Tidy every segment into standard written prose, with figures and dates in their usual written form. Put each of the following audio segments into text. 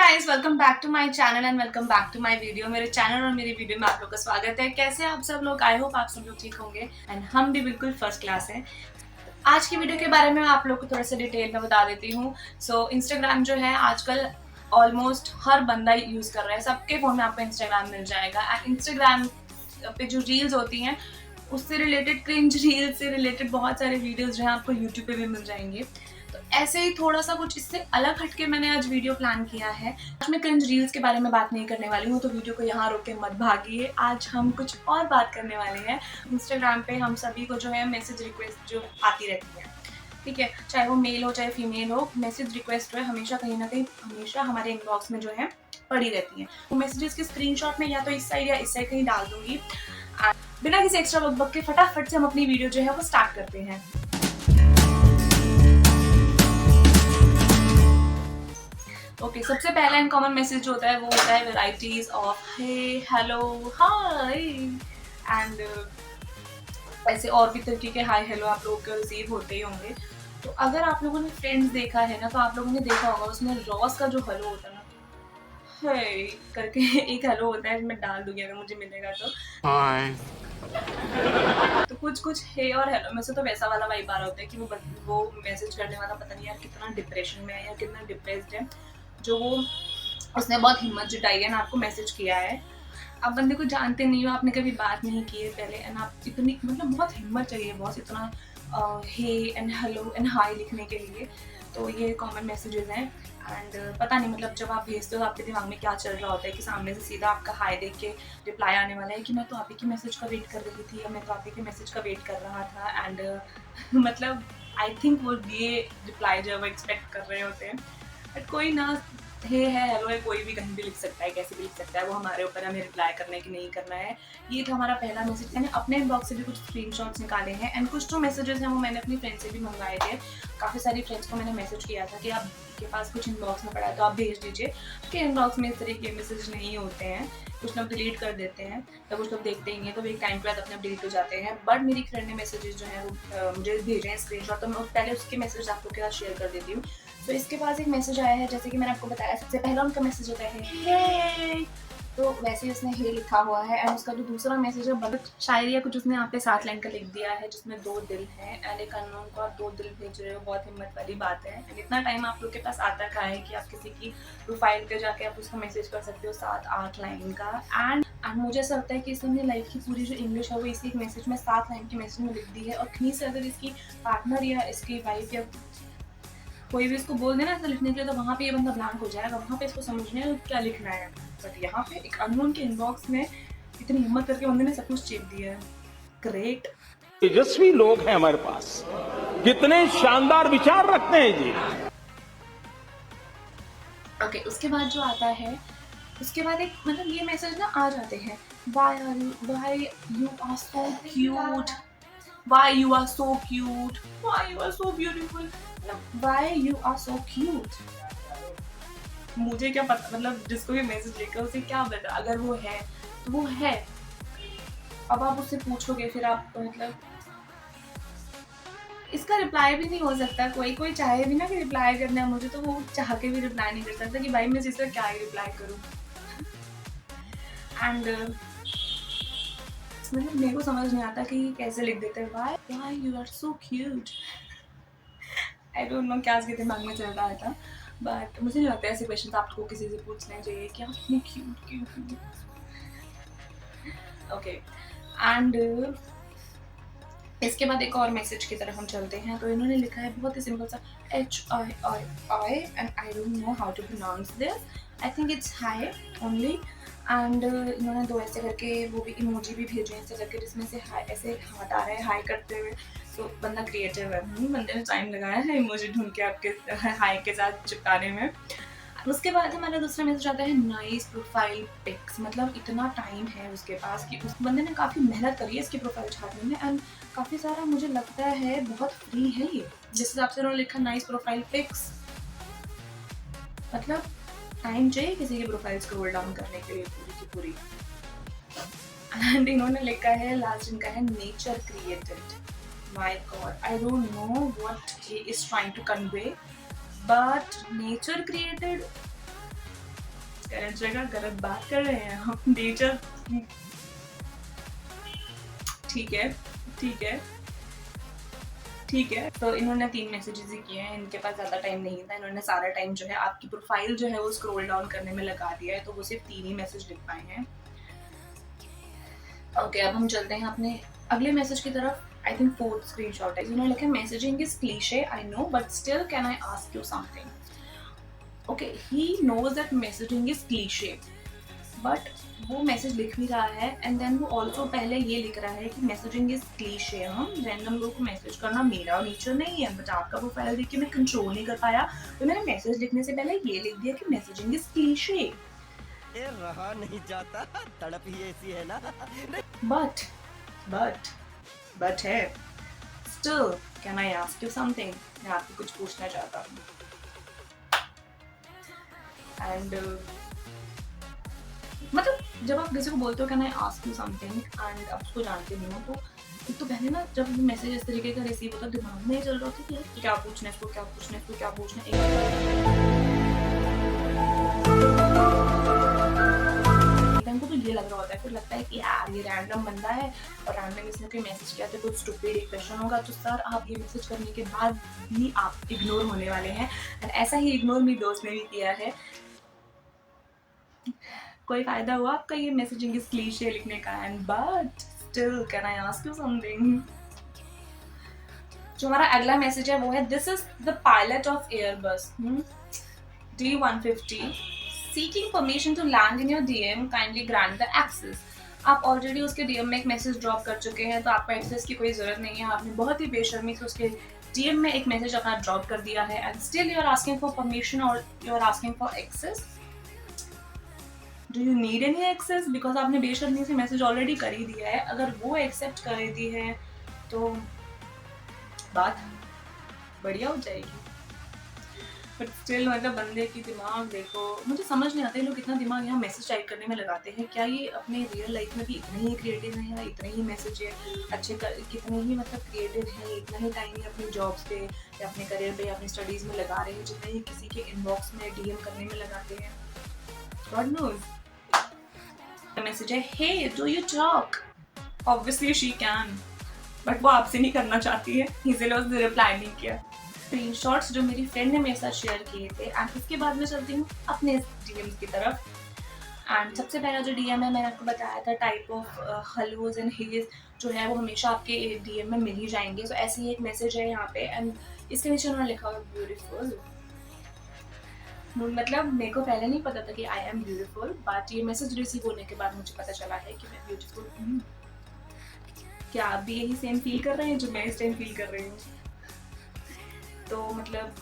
Guys, welcome back to my channel and welcome back to my video. मेरे channel और मेरी video में आप लोग का स्वागत है। कैसे आप सब लोग? आई होप आप सब लोग ठीक होंगे एंड हम भी बिल्कुल फर्स्ट क्लास हैं। आज की वीडियो के बारे में आप लोग को थोड़ा सा डिटेल में बता देती हूँ। इंस्टाग्राम जो है आजकल ऑलमोस्ट हर बंदा यूज कर रहा है। सबके फोन में आपको इंस्टाग्राम मिल जाएगा एंड इंस्टाग्राम पे जो रील्स होती हैं उससे रिलेटेड, क्रिंज रील से रिलेटेड बहुत सारे वीडियोस जो हैं आपको यूट्यूब पे भी मिल जाएंगे। तो ऐसे ही थोड़ा सा कुछ इससे अलग हटके मैंने आज वीडियो प्लान किया है। आज मैं क्रिंज रील्स के बारे में बात नहीं करने वाली हूँ, तो वीडियो को यहाँ रोक के मत भागिए। आज हम कुछ और बात करने वाले हैं। इंस्टाग्राम पे हम सभी को जो है मैसेज रिक्वेस्ट जो आती रहती है, ठीक है, चाहे वो मेल हो चाहे फीमेल हो, मैसेज रिक्वेस्ट जो है हमेशा कहीं ना कहीं हमेशा हमारे इनबॉक्स में जो है पड़ी रहती है। वो मैसेजेस के स्क्रीनशॉट में या तो इस साइड या इस साइड कहीं डाल दूंगी। बिना किसी एक्स्ट्रा बक के फटाफट से हम अपनी वीडियो जो है वो स्टार्ट करते हैं। ओके, सबसे पहला इनकॉमन मैसेज जो होता है वो होता है varieties of hey, hello, hi and ऐसे और भी तरीके के हाय हेलो आप लोगों को रिसीव होते ही होंगे। तो अगर आप लोगों ने फ्रेंड्स देखा है ना, तो आप लोगों ने देखा होगा उसमें रॉस का जो हेलो होता है ना, हे करके एक हेलो होता है, मैं डाल दूंगी अगर मुझे मिलेगा तो। हाय। तो कुछ कुछ हे और हेलो में से तो वैसा वाला वाइब आ रहा होता है कि वो मैसेज करने वाला पता नहीं यार कितना डिप्रेशन में है या कितना डिप्रेस्ड है, जो वो उसने बहुत हिम्मत जुटाई है ना आपको मैसेज किया है। आप बंदे को जानते नहीं हो, आपने कभी बात नहीं की है पहले एंड आप इतनी मतलब बहुत हिम्मत चाहिए बॉस इतना हे एंड हेलो एंड हाय लिखने के लिए। तो ये कॉमन मैसेजेस हैं एंड पता नहीं मतलब जब आप भेजते हो आपके दिमाग में क्या चल रहा होता है कि सामने से सीधा आपका हाय देख के रिप्लाई आने वाला है कि मैं तो आप ही की मैसेज का वेट कर रही थी या मैं तो आप ही के मैसेज का वेट कर रहा था एंड मतलब आई थिंक वो ये रिप्लाई जो है वो एक्सपेक्ट कर रहे होते हैं। बट कोई ना, हे है हेलो है कोई भी कहीं भी लिख सकता है, कैसे भी लिख सकता है, वो हमारे ऊपर हमें रिप्लाई करना है कि नहीं करना है। ये था हमारा पहला मैसेज। मैंने अपने इनबॉक्स से भी कुछ स्क्रीनशॉट्स निकाले हैं एंड कुछ जो मैसेजेस हैं वो मैंने अपनी फ्रेंड से भी मंगवाए थे। काफ़ी सारी फ्रेंड्स को मैंने मैसेज किया था कि आपके पास कुछ इनबॉक्स में पड़ा है तो आप भेज दीजिए, कि इनबॉक्स में इस तरह के मैसेज नहीं होते हैं। कुछ लोग डिलीट कर देते हैं तो कुछ लोग देखते ही हैं, तो एक टाइम के बाद अपने डिलीट हो जाते हैं। बट मेरी फ्रेंड ने मैसेजेस जो है वो मुझे भेजे हैं स्क्रीनशॉट, तो मैं पहले उसके मैसेज आप लोग के साथ शेयर कर देती हूँ। तो इसके पास एक मैसेज आया है, जैसे कि मैंने आपको बताया सबसे पहला उनका मैसेज होता है हे, तो वैसे ही उसने हे लिखा हुआ है एंड उसका जो दूसरा मैसेज है बट शायरी या कुछ उसने यहाँ पे 7 लाइन का लिख दिया है जिसमें 2 दिल हैं एंड एक अननोन को आप 2 दिल भेज रहे हो, बहुत हिम्मत वाली बात है। एंड इतना टाइम आप लोग के पास आता कहाँ है कि आप किसी की प्रोफाइल पे जाके आप उसको मैसेज कर सकते हो 7-8 लाइन का। एंड मुझे ऐसा लगता है कि इसने लाइफ की पूरी जो इंग्लिश है वो इसी एक मैसेज में 7 लाइन के मैसेज में लिख दी है। और कहीं से अगर इसकी पार्टनर या इसकी वाइफ या कोई भी इसको बोल देना ऐसा लिखने के लिए, तो वहाँ पे ये बंदा ब्लैंक हो जाएगा, वहाँ पे इसको समझना है क्या लिखना है। बट यहाँ पे एक अननोन के इनबॉक्स में इतनी हिम्मत करके बंदे ने सब कुछ चेप दिया है। ग्रेट, तेजस्वी लोग हैं हमारे पास, कितने शानदार विचार रखते हैं जी। ओके, उसके बाद जो आता है, उसके बाद एक मतलब ये मैसेज ना आ जाते हैं, why you are so cute, why you are so cute, why you are so beautiful, मतलब why you are so cute। मुझे क्या पता, मतलब जिसको भी मैसेज लिखा उसे क्या पता, अगर वो है तो वो है। अब आप उससे पूछोगे फिर आप मतलब इसका रिप्लाई भी नहीं हो सकता। कोई चाहे भी ना कि रिप्लाई करना है मुझे, तो वो चाह के भी रिप्लाई नहीं कर सकता कि भाई मैं इसका क्या ही रिप्लाई करूँ। एंड मतलब मेरे को समझ नहीं आता कि कैसे लिख देते हैं why you are so cute। I don't no क्या उसके दिमाग में चल रहा था, बट मुझे नहीं लगता ऐसे क्वेश्चन आपको किसी से पूछने चाहिए कि आप इतनी क्यूट क्यों। ओके, एंड इसके बाद एक और मैसेज की तरफ हम चलते हैं। तो इन्होंने लिखा है बहुत ही सिंपल सा HII and I don't know how to pronounce this, I think it's hi only. And इन्होंने 2 ऐसे करके वो भी इमोजी भी भेजे हैं ऐसे करके जिसमें से हाई ऐसे हाथ आ रहा है हाई करते हुए। तो बंदा क्रिएटिव है, बंदे ने टाइम लगाया है इमोजी ढूंढ के आपके हाई के साथ चिपकाने में। उसके बाद हमारा दूसरा मैसेज आता है नाइस प्रोफाइल पिक्स। मतलब इतना टाइम है उसके पास कि उस बंदे ने काफ़ी मेहनत करी है इसकी प्रोफाइल छापने में एंड काफ़ी सारा मुझे लगता है बहुत फ्री है ये, जिस हिसाब से उन्होंने लिखा नाइस प्रोफाइल पिक्स। मतलब टाइम चाहिए किसी की प्रोफाइल स्क्रॉल डाउन करने के लिए पूरी की पूरी। एंड इन्होंने लिखा है लास्ट इनका है nature created. My God, I don't know what he is trying to convey, but nature created current जगह गलत बात कर रहे हैं हम नेचर। ठीक है ठीक है ठीक है। तो इन्होंने 3 मैसेजेस ही किए हैं, इनके पास ज़्यादा टाइम नहीं था, इन्होंने सारा टाइम जो है आपकी प्रोफाइल जो है वो स्क्रॉल डाउन करने में लगा दिया है, तो वो सिर्फ 3 ही मैसेज लिख पाए हैं। ओके, अब हम चलते हैं अपने अगले मैसेज की तरफ। आई थिंक 4th स्क्रीनशॉट है। इन्होंने लिखा messaging is cliche I know but still can I ask you something. Okay, he knows that messaging is cliche, but वो मैसेज लिख भी रहा है एंड देन वो ऑल्सो पहले ये लिख रहा है कि मैसेजिंग इज क्लीशे। हम रैंडम लोग को मैसेज करना मेरा नेचर नहीं है, बट आपका प्रोफाइल देख के मैं कंट्रोल नहीं कर पाया, तो मैंने मैसेज लिखने से पहले ये लिख दिया कि मैसेजिंग इज क्लीशे। ये रहा नहीं जाता, तड़प ही ऐसी है ना। बट है still can I ask you something, मैं आपको कुछ पूछना चाहता हूँ। एंड मतलब जब आप किसी को बोलते हो can I ask you something and आप उसको जानते नहीं हो, तो एक तो पहले ना जब मैसेज इस तरीके का रिसीव होता दिमाग में ही चल रहा था कि यार क्या पूछना है इसको, क्या पूछना है इसको, क्या पूछना है। को तो ये लग रहा होता है, फिर लगता है कि यार ये रैंडम बंदा है और रैंडम इसने कोई मैसेज किया तो कुछ स्टूपिड क्वेश्चन होगा, तो सर आप ये मैसेज करने के बाद ही आप इग्नोर होने वाले हैं। एंड ऐसा ही इग्नोर मेरी दोस्त ने भी किया है। कोई फायदा हुआ आपका ये मैसेजिंग इज क्लीशे लिखने का? And but still can I ask you something. जो हमारा अगला मैसेज है वो है this is the pilot of Airbus D150 seeking permission to land in your DM, kindly grant the access। आप ऑलरेडी उसके DM में एक मैसेज ड्रॉप कर चुके हैं, तो आपको एक्सेस की कोई जरूरत नहीं है। आपने बहुत ही बेशर्मी से उसके DM में एक मैसेज अपना ड्रॉप कर दिया है and still you are asking for permission और you are asking for access. Do you need any access? Because आपने बेशर्मी से मैसेज ऑलरेडी कर ही दिया है। अगर वो एक्सेप्ट कर दी है तो बात बढ़िया हो जाएगी, बट स्टिल मतलब बंदे की दिमाग देखो, मुझे समझ नहीं आता ये लोग कितना दिमाग यहाँ मैसेज टाइप करने में लगाते हैं। क्या ये अपने रियल लाइफ में भी इतने ही क्रिएटिव हैं या इतने ही मैसेज है अच्छे कितने ही मतलब क्रिएटिव हैं, इतना ही टाइम है अपनी जॉब्स पे या अपने करियर पे या अपनी स्टडीज़ में लगा रहे हैं जितने ही किसी के इनबॉक्स में DM करने में लगाते हैं। God knows. मैसेज है hey do you talk, obviously she can, but वो आपसे नहीं करना चाहती है, इसीलिए उसने रिप्लाई नहीं किया। स्क्रीनशॉट्स जो मेरी फ्रेंड ने मेरे साथ शेयर किए थे एंड उसके बाद मैं चलती हूँ अपने DMs की तरफ। एंड सबसे पहला जो DM है मैंने आपको बताया था type of Hollows and hedge जो है वो हमेशा आपके DM में मिल ही जाएंगे। तो ऐसे ही एक मैसेज है यहाँ पे एंड इसके नीचे उन्होंने लिखा हुआ ब्यूटीफुल। मतलब मेरे को पहले नहीं पता था कि आई एम ब्यूटीफुल, बट ये मैसेज रिसीव होने के बाद मुझे पता चला है कि मैं ब्यूटीफुल हूँ। क्या आप भी यही सेम फील कर रहे हैं जो मैं इस टाइम फील कर रही हूँ? तो मतलब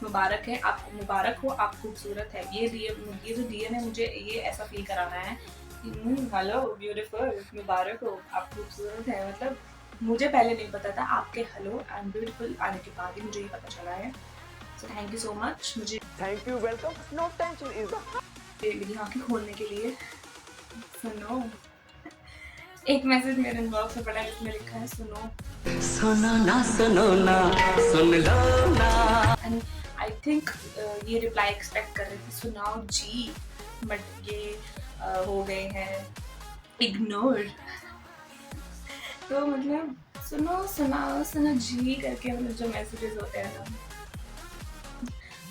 मुबारक है आपको, मुबारक हो, आप खूबसूरत है। ये जो DM है मुझे ये ऐसा फील कराना है कि हेलो ब्यूटीफुल, मुबारक हो, आप खूबसूरत है। मतलब मुझे पहले नहीं पता था, आपके हेलो आई एम ब्यूटीफुल आने के बाद ही मुझे ये पता चला है। So thank you so much, मुझे thank you, welcome, no tension is मेरी आंखें खोलने के लिए। सुनो, एक मैसेज मेरे इनबॉक्स में पड़ा है जिसमें लिखा है सुनो सुनो ना सुन लो ना। एंड आई थिंक ये रिप्लाई एक्सपेक्ट कर रही थी सुनाओ जी, बट ये हो गए हैं इग्नोर। तो मतलब सुनो सुनाओ सुनो जी करके मतलब जो मैसेजेस होते हैं ना,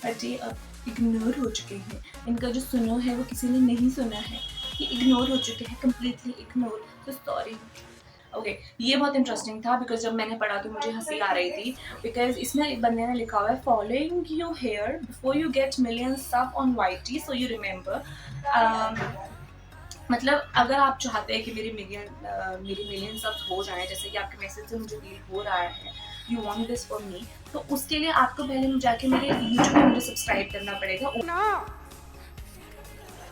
बट ये अब इग्नोर हो चुके हैं। इनका जो सुनो है वो किसी ने नहीं सुना है, ये इग्नोर हो चुके हैं, कम्प्लीटली इग्नोर। तो सॉरी। ओके, ये बहुत इंटरेस्टिंग था बिकॉज जब मैंने पढ़ा तो मुझे हंसी आ रही थी बिकॉज इसमें एक बंदे ने लिखा हुआ है following you here before you get million sub on YT so you remember. मतलब अगर आप चाहते हैं कि मेरी मिलियन सब्स हो जाएं जैसे कि आपके मैसेज से मुझे फील हो रहा है, you want this for me, तो उसके लिए आपको पहले जाके मेरे YouTube पे मुझे सब्सक्राइब करना पड़ेगा ना।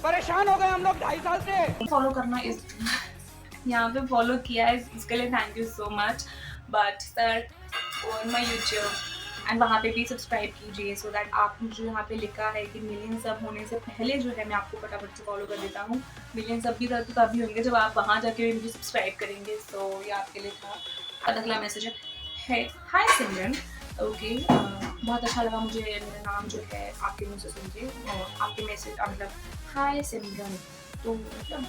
परेशान हो गए हम लोग 2.5 साल से। फॉलो करना इस यहाँ पे फॉलो किया है, इसके लिए thank you so much. But sir on my YouTube and वहाँ पे भी सब्सक्राइब कीजिए सो दैट आप मुझे यहाँ पे लिखा है कि मिलियन सब होने से पहले जो है मैं आपको फटाफट से फॉलो कर देता हूँ। मिलियन सब भी तभी होंगे जब आप वहाँ जाके मुझे सब्सक्राइब करेंगे। सो ये आपके लिए था। अगला मैसेज है हाय सिमरन, ओके बहुत अच्छा लगा मुझे मेरा नाम जो है आपके मुँह से सुन के, और आपके मैसेज मतलब हाय सिमरन, तो मतलब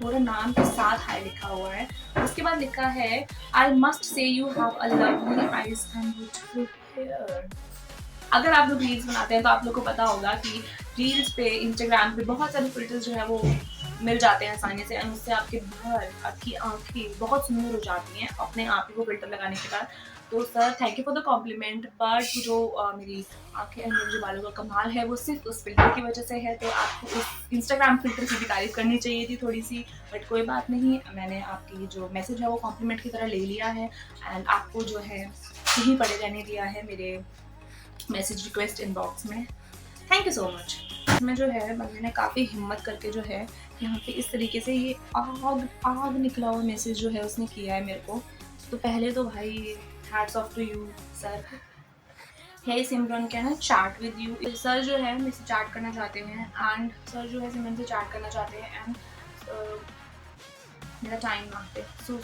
पूरा नाम के साथ हाय लिखा हुआ है। उसके बाद लिखा है I must say you have a lovely eyes and beautiful hair. अगर आप लोग रील्स बनाते हैं तो आप लोग को पता होगा कि रील्स पे इंस्टाग्राम पे बहुत सारे फिल्टर्स जो है वो मिल जाते हैं आसानी से, और उससे आपके बाल, आपकी आंखें बहुत सुंदर हो जाती हैं अपने आप ही को फिल्टर लगाने के बाद। तो sir thank you for the compliment, but जो मेरी आंखें और मेरे जो बालों का कमाल है वो सिर्फ उस फिल्टर की वजह से है, तो आपको उस इंस्टाग्राम फिल्टर की भी तारीफ करनी चाहिए थी थोड़ी सी, बट कोई बात नहीं, मैंने आपकी जो मैसेज है वो कॉम्प्लीमेंट की तरह ले लिया है, एंड आपको जो है यहीं पड़े रहने दिया है मेरे मैसेज रिक्वेस्ट इनबॉक्स में। Thank you so much. इसमें जो है बंदे ने काफ़ी हिम्मत करके जो है यहाँ पे इस तरीके से ये आग आग निकला हुआ मैसेज जो है उसने किया है मेरे को। तो पहले तो भाई hats off to you sir. Hey Simran can I chat with you. Sir जो है मेरे से चैट करना चाहते हैं, एंड सर जो है सिमरन से चैट करना चाहते हैं, एंड मेरा टाइम मांगते, सो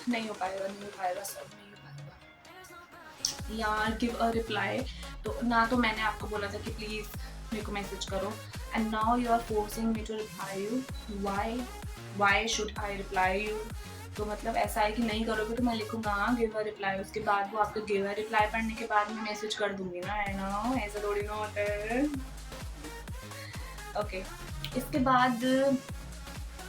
नहीं हो पाएगा सर, नहीं हो पाएगा यार, गिव अ रिप्लाई। तो ना तो मैंने आपको बोला था कि प्लीज़ मेरे को मैसेज करो, and now you are forcing me to reply you. Why should I reply you? तो मतलब ऐसा है कि नहीं करोगे तो मैं लिखूंगा गिव अ रिप्लाई, उसके बाद वो आपको गिव अ रिप्लाई पढ़ने के बाद मैं मैसेज कर दूंगी ना, है ना, ऐसा थोड़ी ना होता है। ओके, इसके बाद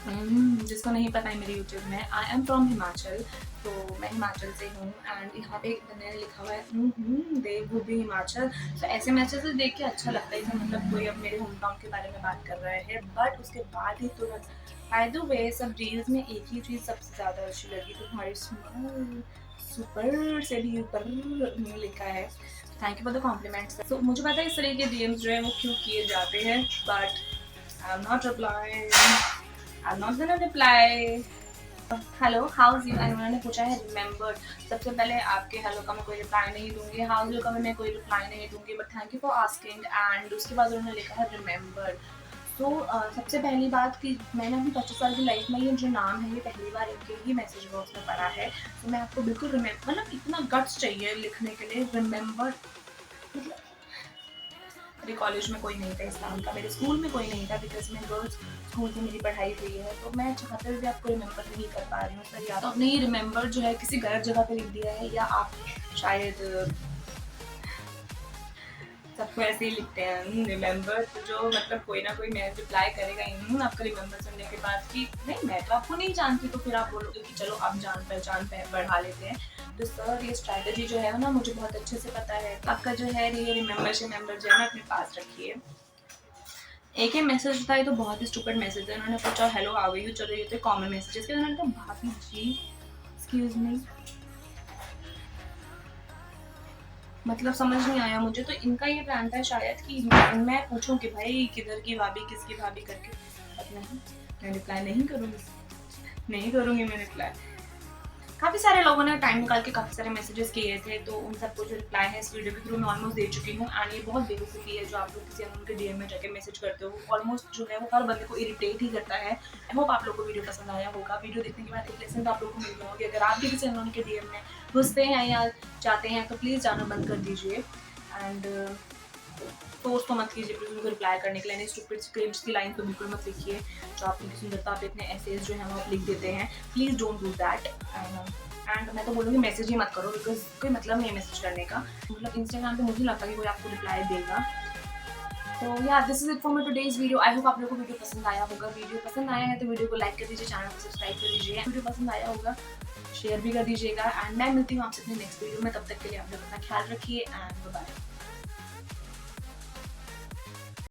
जिसको नहीं पता है मेरे यूट्यूब में, आई एम फ्रॉम हिमाचल, तो मैं हिमाचल से हूँ, एंड यहाँ पे एक बंदे ने लिखा हुआ है देवभूमि हिमाचल। तो ऐसे मैसेज देख के अच्छा लगता है कि मतलब कोई अब मेरे होम टाउन के बारे में बात कर रहा है, बट उसके बाद ही तुरंत बाय द वे सब रील्स में एक ही चीज़ सबसे ज़्यादा अच्छी लगी, तो तुम्हारी स्माइल सुपर से भी ऊपर लिखा है। Thank you for the compliments. तो मुझे पता है इस तरह के डीएम्स जो है वो क्यों किए जाते हैं, but I am not replying, I'm not gonna reply. Hello house you, and उन्होंने पूछा है रिमेंबर्ड। सबसे पहले आपके हेलो का मैं कोई रिप्लाई नहीं दूंगी, हाउस यू का मैं कोई रिप्लाई नहीं दूंगी, but thank you for asking. And उसके बाद उन्होंने लिखा है रिमेंबर्ड। तो सबसे पहली बात कि मैंने अपनी 25 साल की लाइफ में ये जो नाम है ये पहली बार इनके ही मैसेज बॉक्स में पढ़ा है, तो मैं आपको बिल्कुल मतलब इतना गट्स चाहिए लिखने के लिए रिमेंबर्ड। मतलब मेरे कॉलेज में कोई नहीं था इस नाम का, मेरे स्कूल में कोई नहीं था, बिकॉज मैं गर्ल्स स्कूल से मेरी पढ़ाई हुई है, तो मैं चाहते हुए भी आपको रिमेंबर नहीं कर पा रही हूँ सर, या तो आपने ये रिमेंबर जो है किसी गलत जगह पे लिख दिया है, या आप शायद सबको ऐसे ही लिखते हैं रिमेंबर, तो जो मतलब कोई ना कोई मैं रिप्लाई करेगा आपका रिमेंबर सुनने के बाद कि नहीं मैं तो आपको नहीं जानती, तो फिर आप बोलोगे कि चलो आप जान पहचान बढ़ा लेते हैं। तो सर ये स्ट्रैटेजी जो है ना मुझे बहुत अच्छे से पता है। आपका जो है ये रिमेंबर जो है ना अपने पास रखिए। एक ही मैसेज था, ये तो बहुत ही स्टूपिड मैसेज है। उन्होंने पूछा हेलो हाउ आर यू, चलो ये तो कॉमन मैसेज है। उन्होंने कहा भाभी जी एक्सक्यूज मी, मतलब समझ नहीं आया मुझे। तो इनका ये प्लान था शायद कि मैं पूछूं कि भाई किधर की भाभी किसकी भाभी करके, बट नहीं, मैं रिप्लाई नहीं करूँगी मैं रिप्लाई। काफ़ी सारे लोगों ने टाइम निकाल के काफ़ी सारे मैसेजेस किए थे, तो उन सबको जो रिप्लाई है इस वीडियो के थ्रू मैं ऑलमोस्ट दे चुकी हूँ। एंड ये बहुत बेवकूफ़ी है जो आप लोग किसी उनके डीएम में जाके मैसेज करते हो, ऑलमोस्ट जो है वो हर बंदे को इरिटेट ही करता है। आई होप आप लोग को वीडियो पसंद आया होगा। वीडियो देखने के बाद एक लेसन तो आप लोग को मिल गया होगा। अगर आप भी किसी अननोन के डीएम में घुसते हैं या चाहते हैं तो प्लीज़ जाना बंद कर दीजिए, एंड फोर्स तो मत कीजिए बिल्कुल उनको रिप्लाई करने के लिए। नहीं स्टूपिड स्क्रिप्ट्स की लाइन तो बिल्कुल मत लिखिए, जो आप उनकी सुंदरता पे इतने एसेज जो है वो आप लिख देते हैं, please don't do that. And मैं तो बोलूँगी मैसेज ही मत करो, बिकॉज कोई मतलब नहीं है मैसेज करने का। मतलब इंस्टाग्राम पे मुझे लगता है कि कोई आपको रिप्लाई देगा। तो या this is it for my today's video. I hope आप लोगों को वीडियो पसंद आया होगा। वीडियो पसंद आया है तो वीडियो को लाइक कर दीजिए, चैनल को सब्सक्राइब कर दीजिए। वीडियो पसंद आया होगा शेयर भी कर दीजिएगा, एंड मैं मिलती हूँ आपसे अपने नेक्स्ट वीडियो में। तब तक के लिए आप लोग अपना ख्याल रखिए एंड बाय।